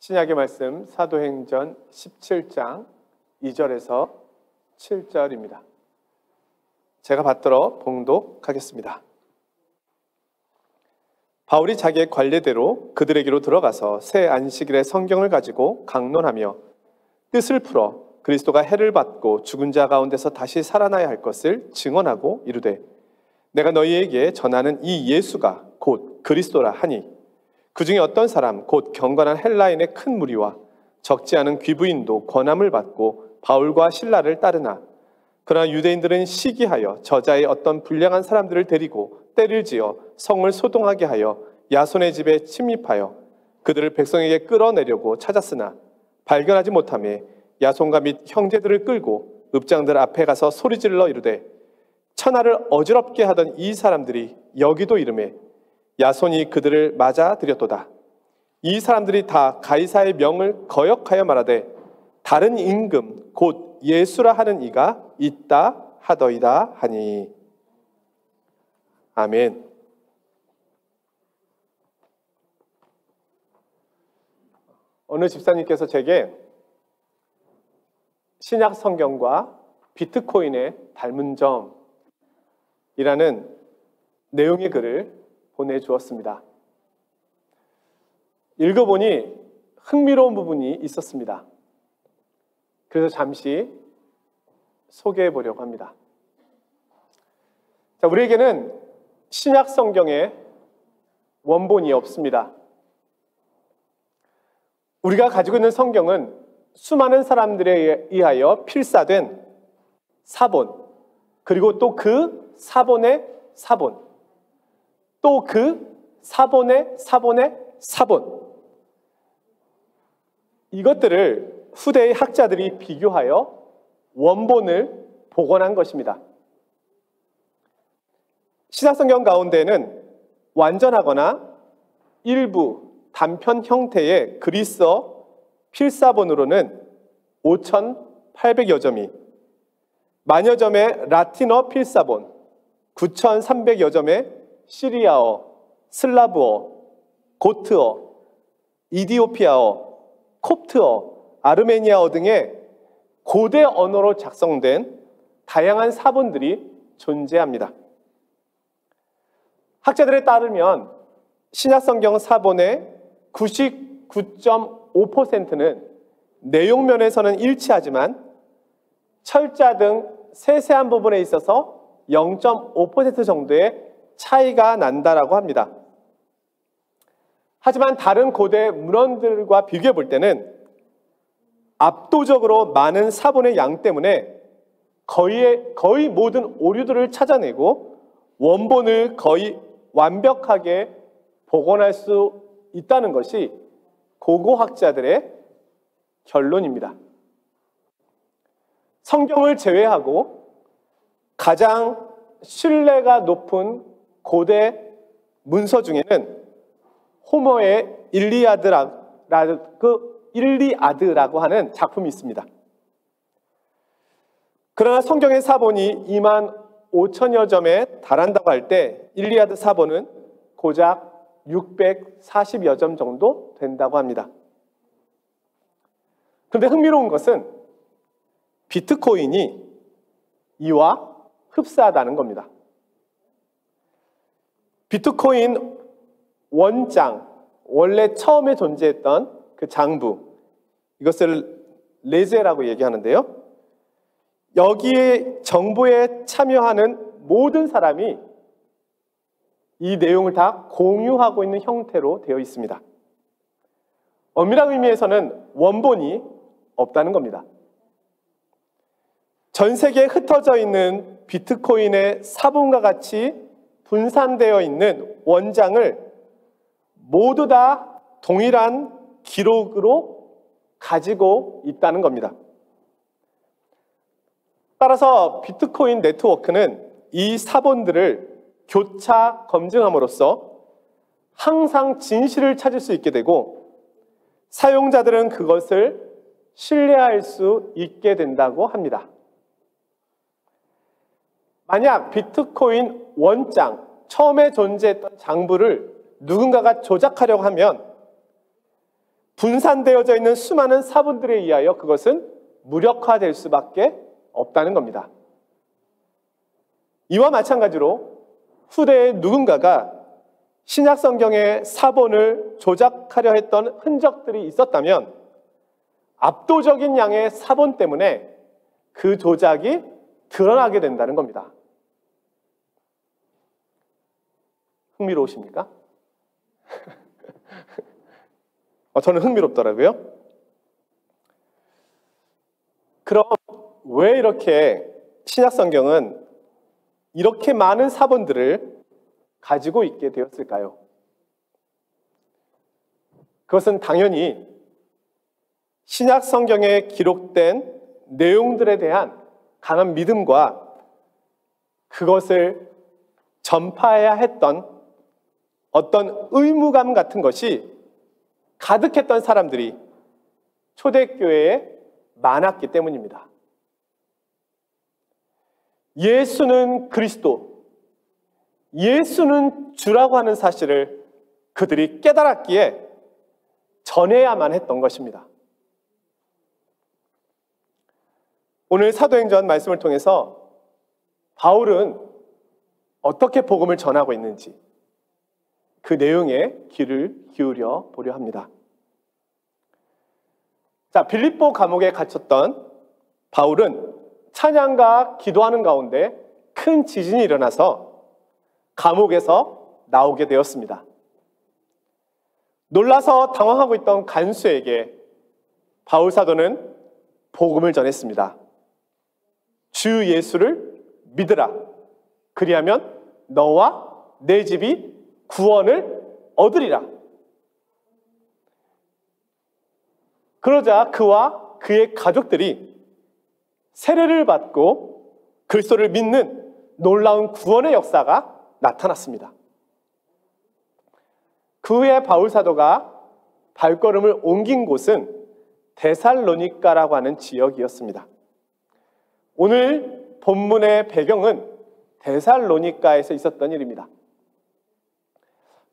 신약의 말씀 사도행전 17장 2절에서 7절입니다. 제가 받들어 봉독하겠습니다. 바울이 자기의 관례대로 그들에게로 들어가서 새 안식일에 성경을 가지고 강론하며 뜻을 풀어 그리스도가 해를 받고 죽은 자 가운데서 다시 살아나야 할 것을 증언하고 이르되 내가 너희에게 전하는 이 예수가 곧 그리스도라 하니 그 중에 어떤 사람 곧 경건한 헬라인의 큰 무리와 적지 않은 귀부인도 권함을 받고 바울과 실라를 따르나 그러나 유대인들은 시기하여 저자의 어떤 불량한 사람들을 데리고 때를 지어 성을 소동하게 하여 야손의 집에 침입하여 그들을 백성에게 끌어내려고 찾았으나 발견하지 못하매 야손과 및 형제들을 끌고 읍장들 앞에 가서 소리질러 이르되 천하를 어지럽게 하던 이 사람들이 여기도 이르매 야손이 그들을 맞아들였도다. 이 사람들이 다 가이사의 명을 거역하여 말하되 다른 임금 곧 예수라 하는 이가 있다 하더이다 하니. 아멘. 어느 집사님께서 제게 신약 성경과 비트코인의 닮은 점이라는 내용의 글을 보내주었습니다. 읽어보니 흥미로운 부분이 있었습니다. 그래서 잠시 소개해 보려고 합니다. 자, 우리에게는 신약 성경에 원본이 없습니다. 우리가 가지고 있는 성경은 수많은 사람들에 의하여 필사된 사본, 그리고 또 그 사본의 사본, 또 그 사본의 사본의 사본, 이것들을 후대의 학자들이 비교하여 원본을 복원한 것입니다. 신약성경 가운데는 완전하거나 일부 단편 형태의 그리스어 필사본으로는 5,800여 점이, 만여 점의 라틴어 필사본, 9,300여 점의 시리아어, 슬라브어, 고트어, 이디오피아어, 콥트어, 아르메니아어 등의 고대 언어로 작성된 다양한 사본들이 존재합니다. 학자들에 따르면 신약성경 사본의 99.5%는 내용면에서는 일치하지만 철자 등 세세한 부분에 있어서 0.5% 정도의 차이가 난다라고 합니다. 하지만 다른 고대 문헌들과 비교해 볼 때는 압도적으로 많은 사본의 양 때문에 거의 모든 오류들을 찾아내고 원본을 거의 완벽하게 복원할 수 있다는 것이 고고학자들의 결론입니다. 성경을 제외하고 가장 신뢰가 높은 고대 문서 중에는 호머의 일리아드라고 하는 작품이 있습니다. 그러나 성경의 사본이 25,000여 점에 달한다고 할 때 일리아드 사본은 고작 640여 점 정도 된다고 합니다. 그런데 흥미로운 것은 비트코인이 이와 흡사하다는 겁니다. 비트코인 원장, 원래 처음에 존재했던 그 장부, 이것을 레제라고 얘기하는데요. 여기에 정보에 참여하는 모든 사람이 이 내용을 다 공유하고 있는 형태로 되어 있습니다. 엄밀한 의미에서는 원본이 없다는 겁니다. 전 세계에 흩어져 있는 비트코인의 사본과 같이 분산되어 있는 원장을 모두 다 동일한 기록으로 가지고 있다는 겁니다. 따라서 비트코인 네트워크는 이 사본들을 교차 검증함으로써 항상 진실을 찾을 수 있게 되고 사용자들은 그것을 신뢰할 수 있게 된다고 합니다. 만약 비트코인 원장, 처음에 존재했던 장부를 누군가가 조작하려고 하면 분산되어져 있는 수많은 사본들에 의하여 그것은 무력화될 수밖에 없다는 겁니다. 이와 마찬가지로 후대의 누군가가 신약 성경의 사본을 조작하려 했던 흔적들이 있었다면 압도적인 양의 사본 때문에 그 조작이 드러나게 된다는 겁니다. 흥미로우십니까? 저는 흥미롭더라고요. 그럼 왜 이렇게 신약 성경은 이렇게 많은 사본들을 가지고 있게 되었을까요? 그것은 당연히 신약 성경에 기록된 내용들에 대한 강한 믿음과 그것을 전파해야 했던 어떤 의무감 같은 것이 가득했던 사람들이 초대교회에 많았기 때문입니다. 예수는 그리스도, 예수는 주라고 하는 사실을 그들이 깨달았기에 전해야만 했던 것입니다. 오늘 사도행전 말씀을 통해서 바울은 어떻게 복음을 전하고 있는지 그 내용에 귀를 기울여 보려 합니다. 자, 빌립보 감옥에 갇혔던 바울은 찬양과 기도하는 가운데 큰 지진이 일어나서 감옥에서 나오게 되었습니다. 놀라서 당황하고 있던 간수에게 바울 사도는 복음을 전했습니다. 주 예수를 믿으라. 그리하면 너와 내 집이 구원을 얻으리라. 그러자 그와 그의 가족들이 세례를 받고 그리스도를 믿는 놀라운 구원의 역사가 나타났습니다. 그 후에 바울 사도가 발걸음을 옮긴 곳은 데살로니가라고 하는 지역이었습니다. 오늘 본문의 배경은 데살로니가에서 있었던 일입니다.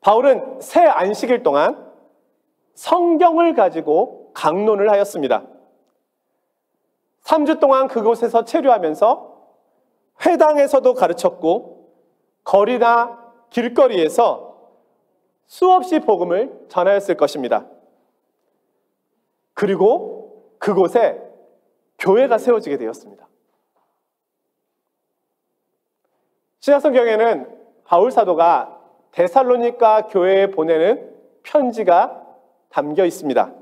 바울은 새 안식일 동안 성경을 가지고 강론을 하였습니다. 3주 동안 그곳에서 체류하면서 회당에서도 가르쳤고 거리나 길거리에서 수없이 복음을 전하였을 것입니다. 그리고 그곳에 교회가 세워지게 되었습니다. 신약성경에는 바울 사도가 데살로니가 교회에 보내는 편지가 담겨 있습니다.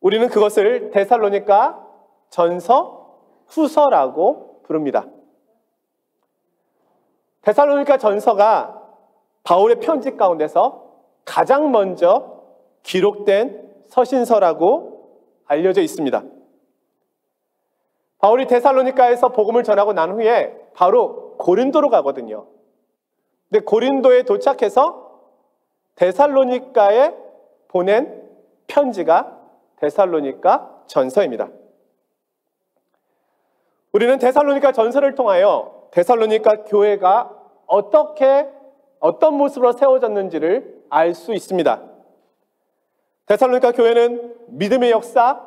우리는 그것을 데살로니가 전서, 후서라고 부릅니다. 데살로니가 전서가 바울의 편지 가운데서 가장 먼저 기록된 서신서라고 알려져 있습니다. 바울이 데살로니가에서 복음을 전하고 난 후에 바로 고린도로 가거든요. 근데 고린도에 도착해서 데살로니가에 보낸 편지가 데살로니가 전서입니다. 우리는 데살로니가 전서를 통하여 데살로니가 교회가 어떤 모습으로 세워졌는지를 알 수 있습니다. 데살로니가 교회는 믿음의 역사,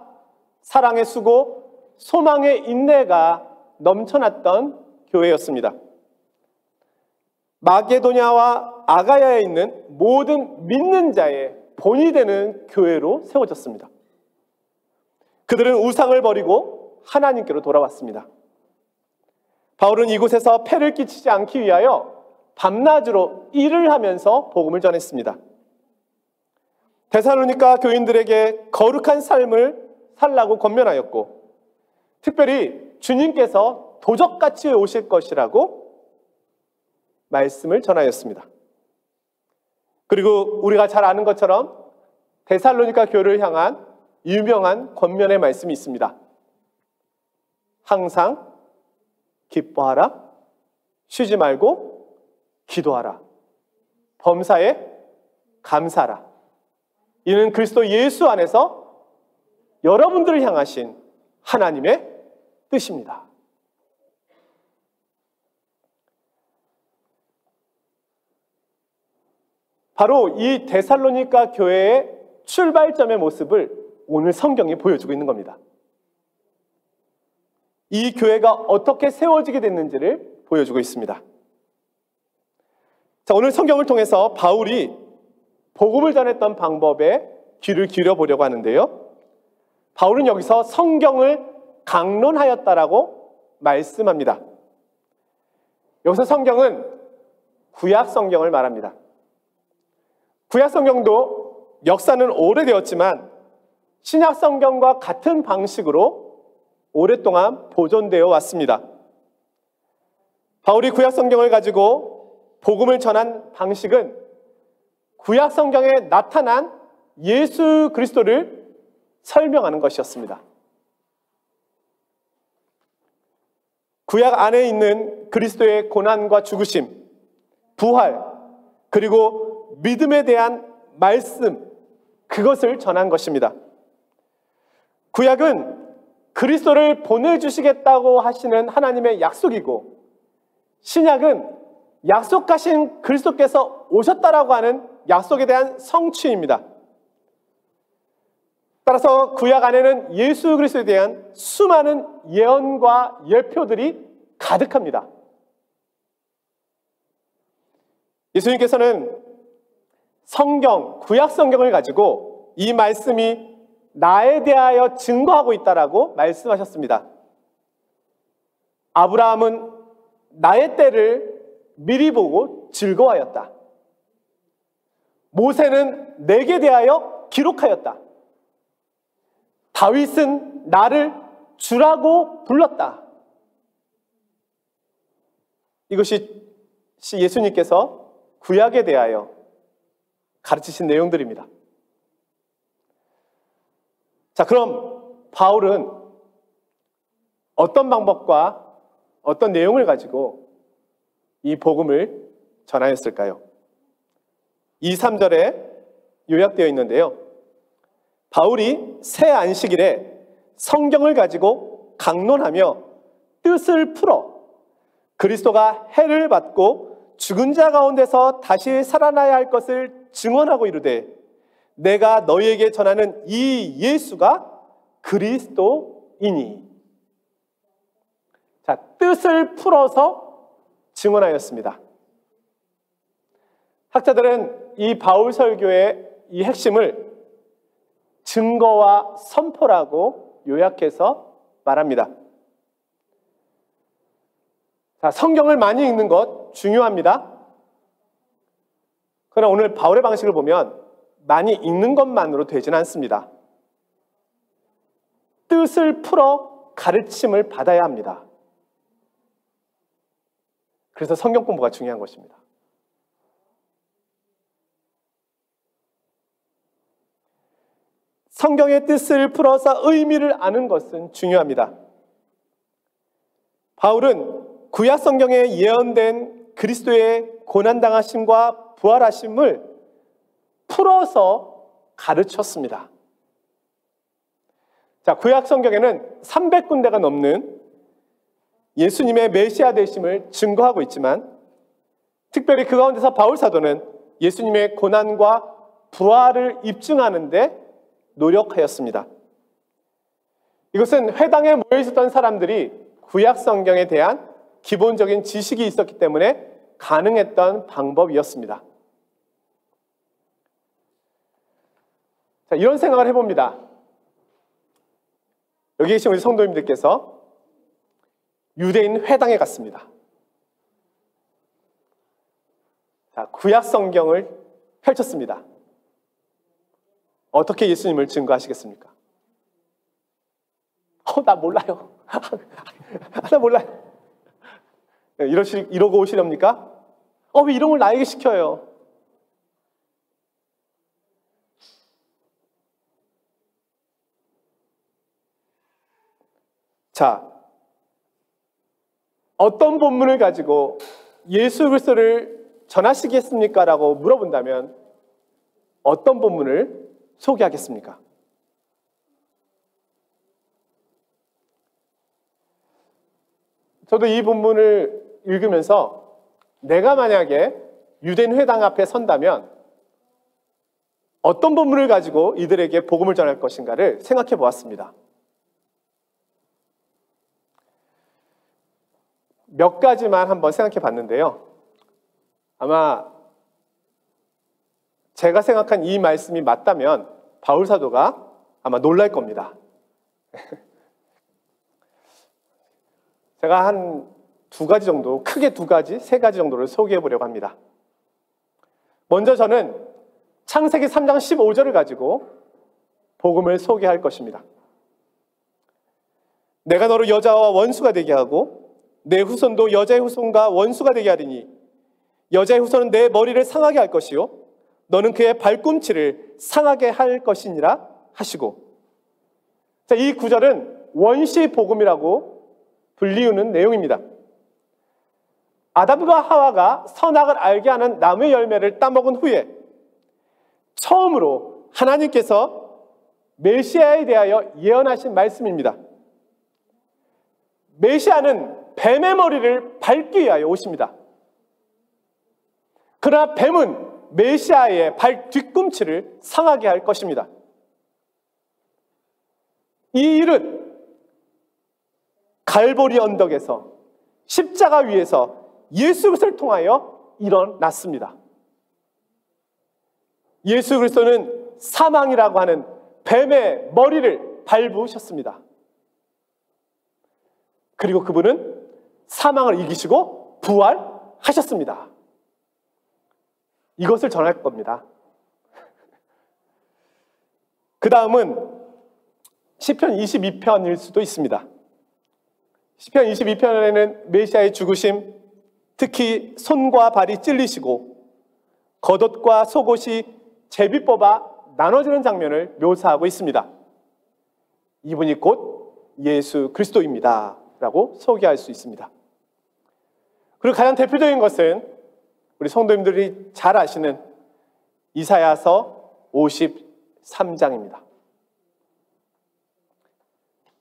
사랑의 수고, 소망의 인내가 넘쳐났던 교회였습니다. 마게도냐와 아가야에 있는 모든 믿는 자의 본이 되는 교회로 세워졌습니다. 그들은 우상을 버리고 하나님께로 돌아왔습니다. 바울은 이곳에서 폐를 끼치지 않기 위하여 밤낮으로 일을 하면서 복음을 전했습니다. 데살로니가 교인들에게 거룩한 삶을 살라고 권면하였고 특별히 주님께서 도적같이 오실 것이라고 말씀을 전하였습니다. 그리고 우리가 잘 아는 것처럼 데살로니가 교회를 향한 유명한 권면의 말씀이 있습니다. 항상 기뻐하라, 쉬지 말고 기도하라, 범사에 감사하라. 이는 그리스도 예수 안에서 여러분들을 향하신 하나님의 뜻입니다. 바로 이 데살로니가 교회의 출발점의 모습을 오늘 성경이 보여주고 있는 겁니다. 이 교회가 어떻게 세워지게 됐는지를 보여주고 있습니다. 자, 오늘 성경을 통해서 바울이 복음을 전했던 방법에 귀를 기울여 보려고 하는데요. 바울은 여기서 성경을 강론하였다라고 말씀합니다. 여기서 성경은 구약 성경을 말합니다. 구약 성경도 역사는 오래되었지만 신약 성경과 같은 방식으로 오랫동안 보존되어 왔습니다. 바울이 구약 성경을 가지고 복음을 전한 방식은 구약 성경에 나타난 예수 그리스도를 설명하는 것이었습니다. 구약 안에 있는 그리스도의 고난과 죽으심, 부활, 그리고 믿음에 대한 말씀, 그것을 전한 것입니다. 구약은 그리스도를 보내주시겠다고 하시는 하나님의 약속이고, 신약은 약속하신 그리스도께서 오셨다라고 하는 약속에 대한 성취입니다. 따라서 구약 안에는 예수 그리스도에 대한 수많은 예언과 예표들이 가득합니다. 예수님께서는 성경, 구약 성경을 가지고 이 말씀이 나에 대하여 증거하고 있다라고 말씀하셨습니다. 아브라함은 나의 때를 미리 보고 즐거워하였다. 모세는 내게 대하여 기록하였다. 다윗은 나를 주라고 불렀다. 이것이 예수님께서 구약에 대하여 가르치신 내용들입니다. 자, 그럼 바울은 어떤 방법과 어떤 내용을 가지고 이 복음을 전하였을까요? 2, 3절에 요약되어 있는데요. 바울이 새 안식일에 성경을 가지고 강론하며 뜻을 풀어 그리스도가 해를 받고 죽은 자 가운데서 다시 살아나야 할 것을 증언하고 이르되 내가 너희에게 전하는 이 예수가 그리스도이니. 자, 뜻을 풀어서 증언하였습니다. 학자들은 이 바울 설교의 이 핵심을 증거와 선포라고 요약해서 말합니다. 자, 성경을 많이 읽는 것 중요합니다. 그러나 오늘 바울의 방식을 보면 많이 읽는 것만으로 되지는 않습니다. 뜻을 풀어 가르침을 받아야 합니다. 그래서 성경 공부가 중요한 것입니다. 성경의 뜻을 풀어서 의미를 아는 것은 중요합니다. 바울은 구약 성경에 예언된 그리스도의 고난당하심과 부활하심을 풀어서 가르쳤습니다. 자, 구약 성경에는 300군데가 넘는 예수님의 메시아 되심을 증거하고 있지만 특별히 그 가운데서 바울 사도는 예수님의 고난과 부활을 입증하는 데 노력하였습니다. 이것은 회당에 모여 있었던 사람들이 구약 성경에 대한 기본적인 지식이 있었기 때문에 가능했던 방법이었습니다. 자, 이런 생각을 해봅니다. 여기 계신 우리 성도님들께서 유대인 회당에 갔습니다. 자, 구약 성경을 펼쳤습니다. 어떻게 예수님을 증거하시겠습니까? 나 몰라요. 나 몰라요. 이러고 오시렵니까? 왜 이런 걸 나에게 시켜요? 자, 어떤 본문을 가지고 예수 그리스도를 전하시겠습니까? 라고 물어본다면 어떤 본문을 소개하겠습니까? 저도 이 본문을 읽으면서 내가 만약에 유대인 회당 앞에 선다면 어떤 본문을 가지고 이들에게 복음을 전할 것인가를 생각해 보았습니다. 몇 가지만 한번 생각해 봤는데요. 아마 제가 생각한 이 말씀이 맞다면 바울 사도가 아마 놀랄 겁니다. 제가 한 두 가지 정도, 크게 두 가지, 세 가지 정도를 소개해 보려고 합니다. 먼저 저는 창세기 3장 15절을 가지고 복음을 소개할 것입니다. 내가 너를 여자와 원수가 되게 하고 내 후손도 여자의 후손과 원수가 되게 하리니 여자의 후손은 내 머리를 상하게 할 것이요 너는 그의 발꿈치를 상하게 할 것이니라 하시고, 자, 이 구절은 원시 복음이라고 불리우는 내용입니다. 아담과 하와가 선악을 알게 하는 나무의 열매를 따먹은 후에 처음으로 하나님께서 메시아에 대하여 예언하신 말씀입니다. 메시아는 뱀의 머리를 밟기 위하여 오십니다. 그러나 뱀은 메시아의 발 뒤꿈치를 상하게 할 것입니다. 이 일은 갈보리 언덕에서 십자가 위에서 예수 그리스도를 통하여 일어났습니다. 예수 그리스도는 사망이라고 하는 뱀의 머리를 밟으셨습니다. 그리고 그분은 사망을 이기시고 부활하셨습니다. 이것을 전할 겁니다. 그 다음은 시편 22편일 수도 있습니다. 시편 22편에는 메시아의 죽으심, 특히 손과 발이 찔리시고 겉옷과 속옷이 제비 뽑아 나눠지는 장면을 묘사하고 있습니다. 이분이 곧 예수 그리스도입니다 라고 소개할 수 있습니다. 그리고 가장 대표적인 것은 우리 성도님들이 잘 아시는 이사야서 53장입니다.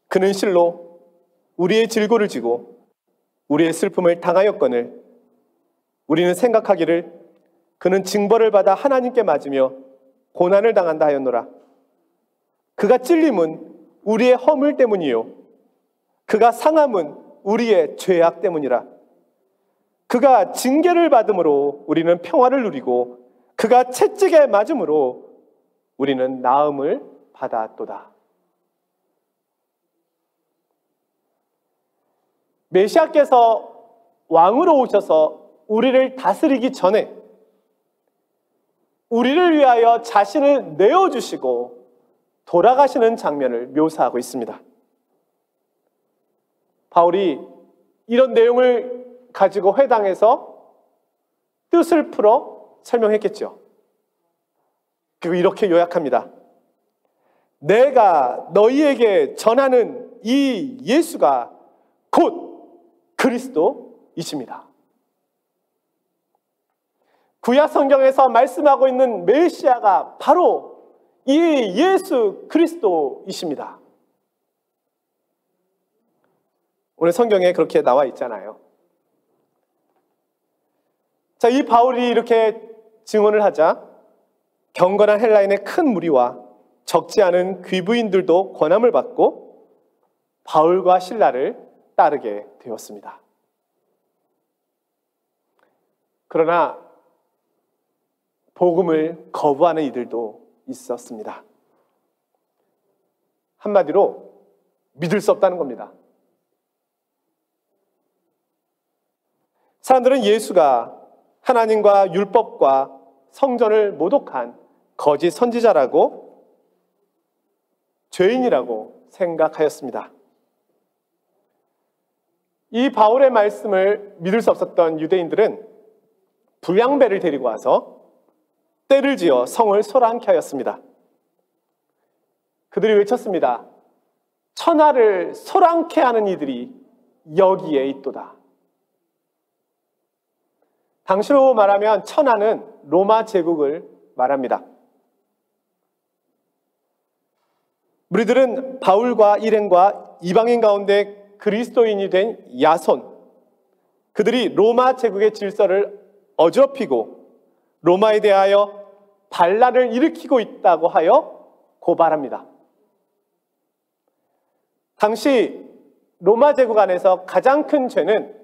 그는 실로 우리의 질고를 지고 우리의 슬픔을 당하였거늘 우리는 생각하기를 그는 징벌을 받아 하나님께 맞으며 고난을 당한다 하였노라. 그가 찔림은 우리의 허물 때문이요 그가 상함은 우리의 죄악 때문이라. 그가 징계를 받음으로 우리는 평화를 누리고 그가 채찍에 맞음으로 우리는 나음을 받았도다. 메시아께서 왕으로 오셔서 우리를 다스리기 전에 우리를 위하여 자신을 내어주시고 돌아가시는 장면을 묘사하고 있습니다. 바울이 이런 내용을 가지고 회당에서 뜻을 풀어 설명했겠죠. 그리고 이렇게 요약합니다. 내가 너희에게 전하는 이 예수가 곧 그리스도이십니다. 구약 성경에서 말씀하고 있는 메시아가 바로 이 예수 그리스도이십니다. 오늘 성경에 그렇게 나와 있잖아요. 자, 이 바울이 이렇게 증언을 하자 경건한 헬라인의 큰 무리와 적지 않은 귀부인들도 권함을 받고 바울과 실라를 따르게 되었습니다. 그러나 복음을 거부하는 이들도 있었습니다. 한마디로 믿을 수 없다는 겁니다. 사람들은 예수가 하나님과 율법과 성전을 모독한 거짓 선지자라고 죄인이라고 생각하였습니다. 이 바울의 말씀을 믿을 수 없었던 유대인들은 불량배를 데리고 와서 떼를 지어 성을 소란케 하였습니다. 그들이 외쳤습니다. 천하를 소란케 하는 이들이 여기에 있도다. 당시로 말하면 천하는 로마 제국을 말합니다. 무리들은 바울과 일행과 이방인 가운데 그리스도인이 된 야손, 그들이 로마 제국의 질서를 어지럽히고 로마에 대하여 반란을 일으키고 있다고 하여 고발합니다. 당시 로마 제국 안에서 가장 큰 죄는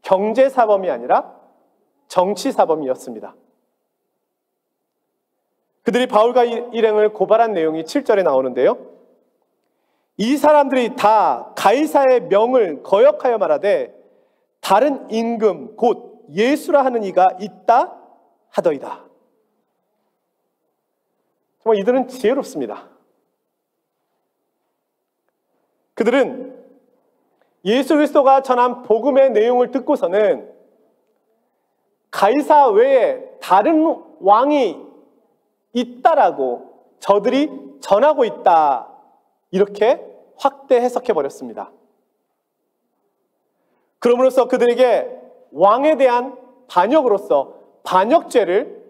경제사범이 아니라 정치사범이었습니다. 그들이 바울과 일행을 고발한 내용이 7절에 나오는데요. 이 사람들이 다 가이사의 명을 거역하여 말하되 다른 임금 곧 예수라 하는 이가 있다 하더이다. 정말 이들은 지혜롭습니다. 그들은 예수 그리스도가 전한 복음의 내용을 듣고서는 가이사 외에 다른 왕이 있다라고 저들이 전하고 있다, 이렇게 확대 해석해 버렸습니다. 그럼으로써 그들에게 왕에 대한 반역으로서 반역죄를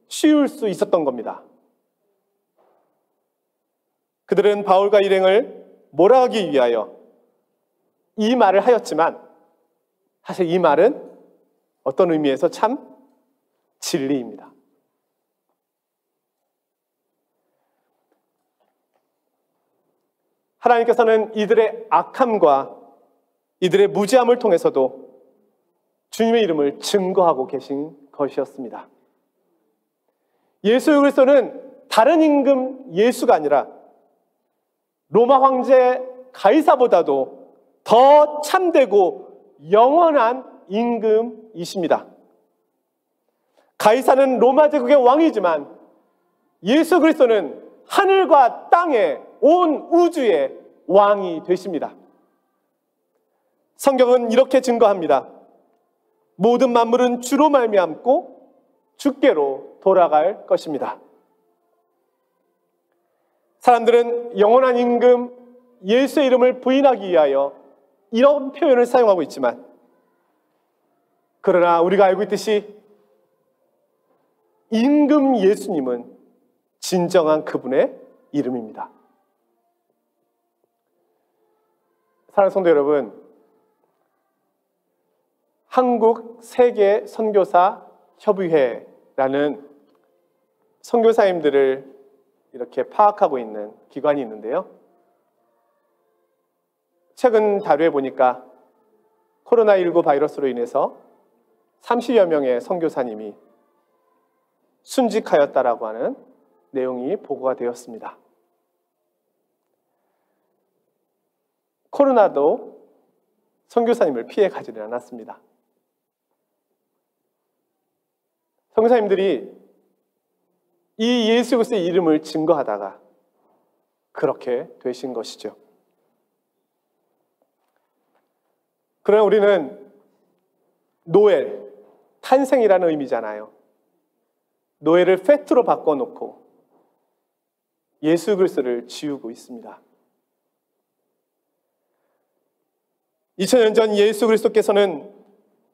씌울 수 있었던 겁니다. 그들은 바울과 일행을 몰아가기 위하여 이 말을 하였지만 사실 이 말은 어떤 의미에서 참 진리입니다. 하나님께서는 이들의 악함과 이들의 무지함을 통해서도 주님의 이름을 증거하고 계신 것이었습니다. 예수 그리스도는 다른 임금 예수가 아니라 로마 황제 가이사보다도 더 참되고 영원한 임금이십니다. 가이사는 로마 제국의 왕이지만 예수 그리스도는 하늘과 땅의 온 우주의 왕이 되십니다. 성경은 이렇게 증거합니다. 모든 만물은 주로 말미암고 주께로 돌아갈 것입니다. 사람들은 영원한 임금 예수의 이름을 부인하기 위하여 이런 표현을 사용하고 있지만, 그러나 우리가 알고 있듯이 임금 예수님은 진정한 그분의 이름입니다. 사랑하는 성도 여러분, 한국 세계 선교사 협의회라는 선교사님들을 이렇게 파악하고 있는 기관이 있는데요. 최근 자료에 보니까 코로나19 바이러스로 인해서 30여 명의 선교사님이 순직하였다라고 하는 내용이 보고가 되었습니다. 코로나도 선교사님을 피해 가지는 않았습니다. 선교사님들이 이 예수 그리스도의 이름을 증거하다가 그렇게 되신 것이죠. 그러나 우리는 노엘, 탄생이라는 의미잖아요. 노엘을 페트로 바꿔놓고 예수 그리스도를 지우고 있습니다. 2000년 전 예수 그리스도께서는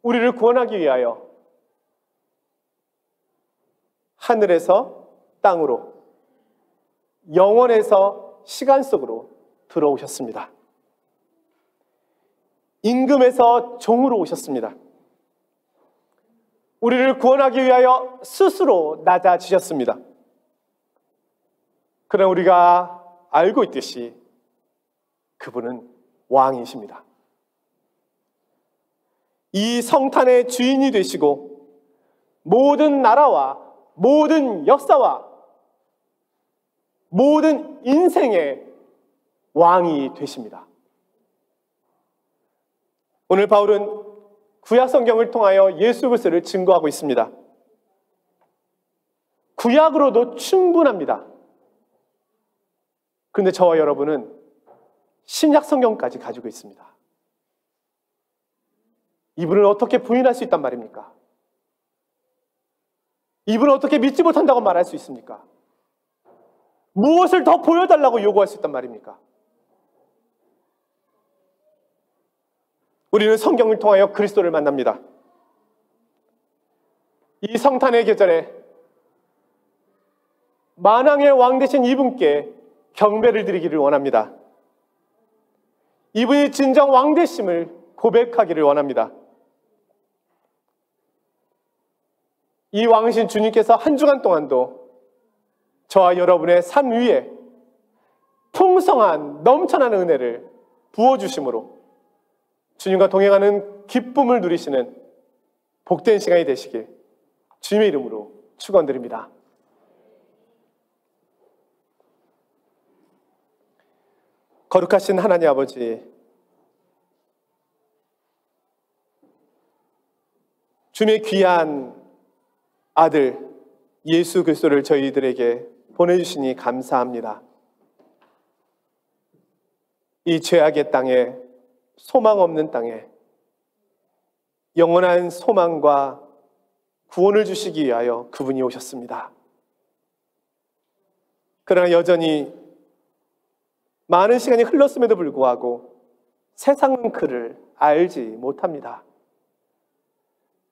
우리를 구원하기 위하여 하늘에서 땅으로, 영원에서 시간 속으로 들어오셨습니다. 임금에서 종으로 오셨습니다. 우리를 구원하기 위하여 스스로 낮아지셨습니다. 그러나 우리가 알고 있듯이 그분은 왕이십니다. 이 성탄의 주인이 되시고 모든 나라와 모든 역사와 모든 인생의 왕이 되십니다. 오늘 바울은 구약 성경을 통하여 예수 그리스도를 증거하고 있습니다. 구약으로도 충분합니다. 그런데 저와 여러분은 신약 성경까지 가지고 있습니다. 이분을 어떻게 부인할 수 있단 말입니까? 이분을 어떻게 믿지 못한다고 말할 수 있습니까? 무엇을 더 보여달라고 요구할 수 있단 말입니까? 우리는 성경을 통하여 그리스도를 만납니다. 이 성탄의 계절에 만왕의 왕 되신 이분께 경배를 드리기를 원합니다. 이분이 진정 왕 되심을 고백하기를 원합니다. 이 왕이신 주님께서 한 주간 동안도 저와 여러분의 삶 위에 풍성한 넘쳐나는 은혜를 부어주심으로 주님과 동행하는 기쁨을 누리시는 복된 시간이 되시길 주님의 이름으로 축원드립니다. 거룩하신 하나님 아버지, 주님의 귀한 아들 예수 그리스도를 저희들에게 보내주시니 감사합니다. 이 죄악의 땅에, 소망 없는 땅에 영원한 소망과 구원을 주시기 위하여 그분이 오셨습니다. 그러나 여전히 많은 시간이 흘렀음에도 불구하고 세상은 그를 알지 못합니다.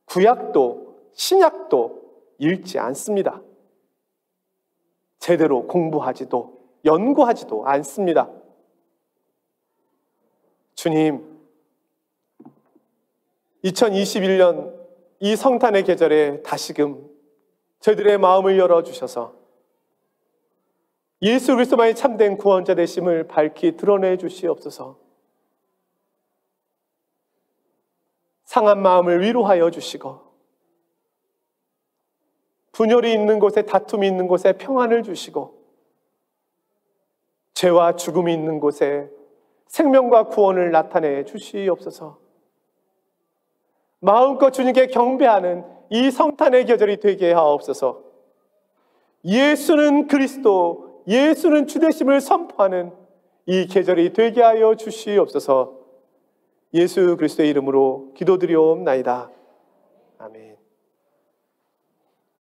구약도 신약도 읽지 않습니다. 제대로 공부하지도 연구하지도 않습니다. 주님, 2021년 이 성탄의 계절에 다시금 저희들의 마음을 열어주셔서 예수 그리스도만이 참된 구원자 되심을 밝히 드러내 주시옵소서. 상한 마음을 위로하여 주시고 분열이 있는 곳에, 다툼이 있는 곳에 평안을 주시고 죄와 죽음이 있는 곳에 생명과 구원을 나타내 주시옵소서. 마음껏 주님께 경배하는 이 성탄의 계절이 되게 하옵소서. 예수는 그리스도, 예수는 주되심을 선포하는 이 계절이 되게 하여 주시옵소서. 예수 그리스도의 이름으로 기도드리옵나이다. 아멘.